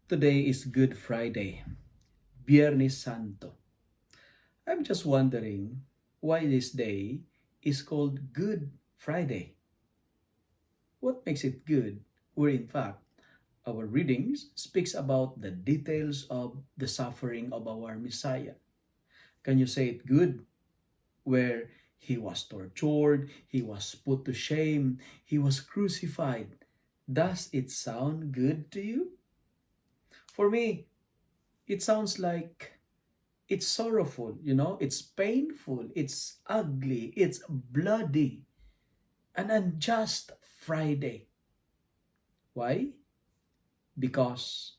Today is Good Friday, Biyernes Santo. I'm just wondering why this day is called Good Friday. What makes it good? Where in fact, our readings speaks about the details of the suffering of our Messiah. Can you say it good? Where he was tortured, he was put to shame, he was crucified. Does it sound good to you? For me, it sounds like it's sorrowful, it's painful, it's ugly, it's bloody, an unjust Friday. Why? Because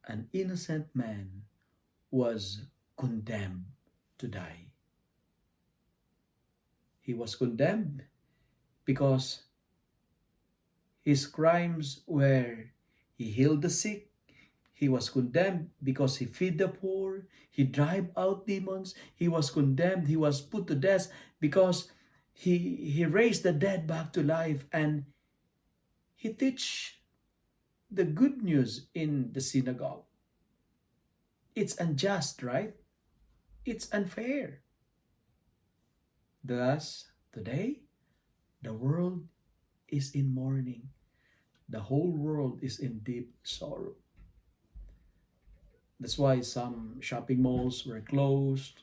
an innocent man was condemned to die. He was condemned because his crimes were he healed the sick. He was condemned because he fed the poor. He drive out demons. He was condemned. He was put to death because he raised the dead back to life, and he teach the good news in the synagogue. It's unjust, right? It's unfair. Thus, today, the world is in mourning. The whole world is in deep sorrow. That's why some shopping malls were closed,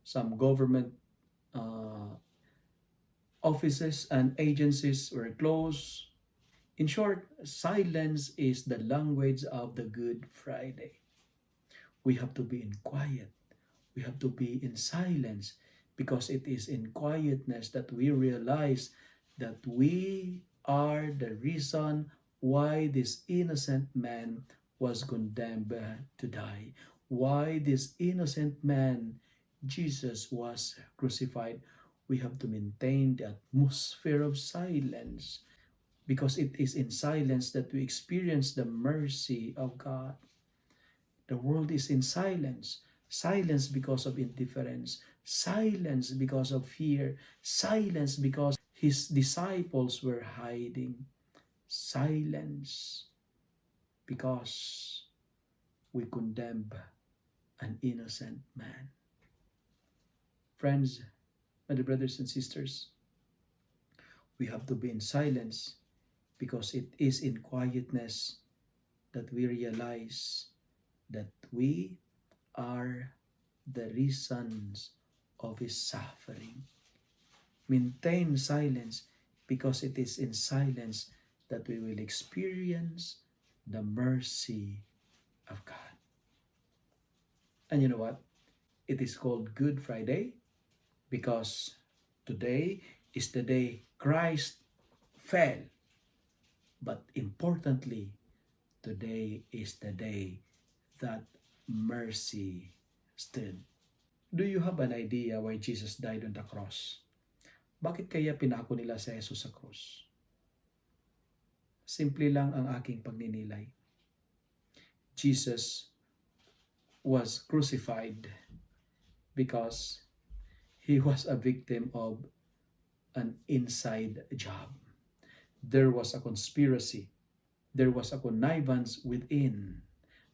some government uh, offices and agencies were closed. In short, silence is the language of the Good Friday. We have to be in quiet. We have to be in silence because it is in quietness that we realize that we are the reason why this innocent man was condemned to die. Why this innocent man, Jesus, was crucified. We have to maintain the atmosphere of silence because it is in silence that we experience the mercy of God. The world is in silence. Silence because of indifference. Silence because of fear. Silence because his disciples were hiding. Silence because we condemn an innocent man. Friends, my dear brothers and sisters, we have to be in silence because it is in quietness that we realize that we are the reasons of his suffering. Maintain silence because it is in silence that we will experience the mercy of God. And you know what? It is called Good Friday because today is the day Christ fell. But importantly, today is the day that mercy stood. Do you have an idea why Jesus died on the cross? Bakit kaya pinako nila si Jesus sa cross? Simple lang ang aking pagninilay. Jesus was crucified because he was a victim of an inside job. There was a conspiracy. There was a connivance within.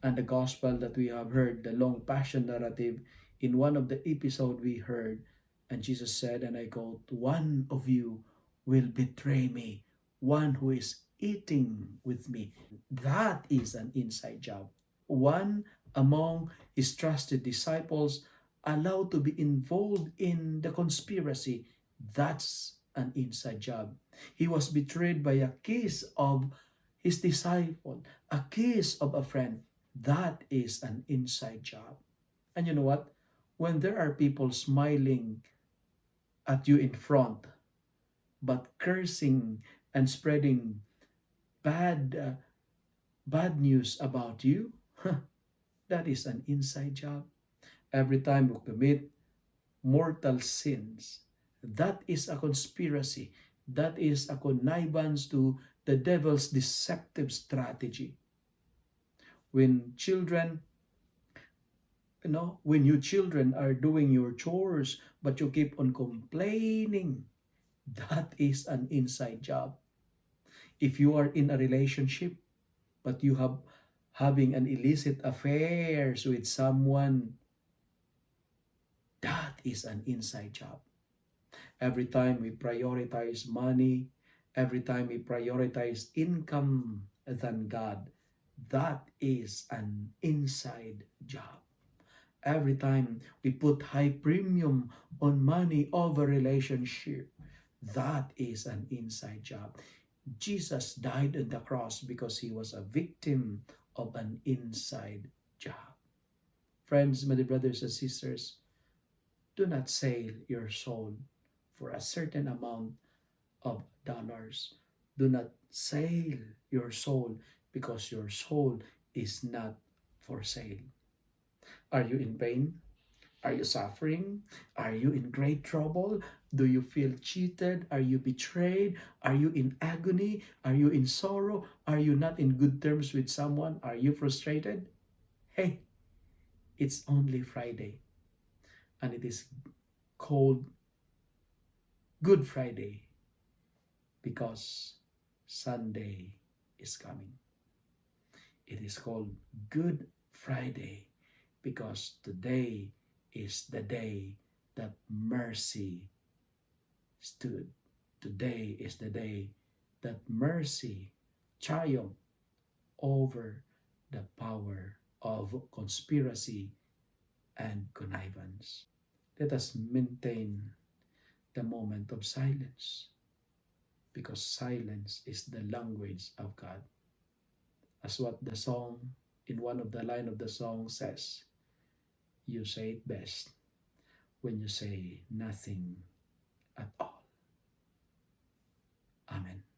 And the gospel that we have heard, the long passion narrative, in one of the episode we heard, and Jesus said, and I quote, "One of you will betray me, one who is eating with me." That is an inside job. One among his trusted disciples allowed to be involved in the conspiracy. That's an inside job. He was betrayed by a kiss of his disciple, a kiss of a friend. That is an inside job. And you know what? When there are people smiling at you in front, but cursing and spreading bad news about you, that is an inside job. Every time you commit mortal sins, that is a conspiracy. That is a connivance to the devil's deceptive strategy. When children, when you children are doing your chores, but you keep on complaining, that is an inside job. If you are in a relationship, but you have having an illicit affairs with someone, that is an inside job. Every time we prioritize money, every time we prioritize income than God, that is an inside job. Every time we put high premium on money over relationship, that is an inside job. Jesus died on the cross because he was a victim of an inside job. Friends, my dear brothers and sisters, do not sell your soul for a certain amount of dollars. Do not sell your soul because your soul is not for sale. Are you in pain? Are you suffering? Are you in great trouble? Do you feel cheated? Are you betrayed? Are you in agony? Are you in sorrow? Are you not in good terms with someone? Are you frustrated? Hey, it's only Friday, and it is called Good Friday because Sunday is coming. It is called Good Friday because today is the day that mercy stood. Today is the day that mercy triumphed over the power of conspiracy and connivance. Let us maintain the moment of silence because silence is the language of God. As what the song, in one of the line of the song says, you say it best when you say nothing at all. Amen.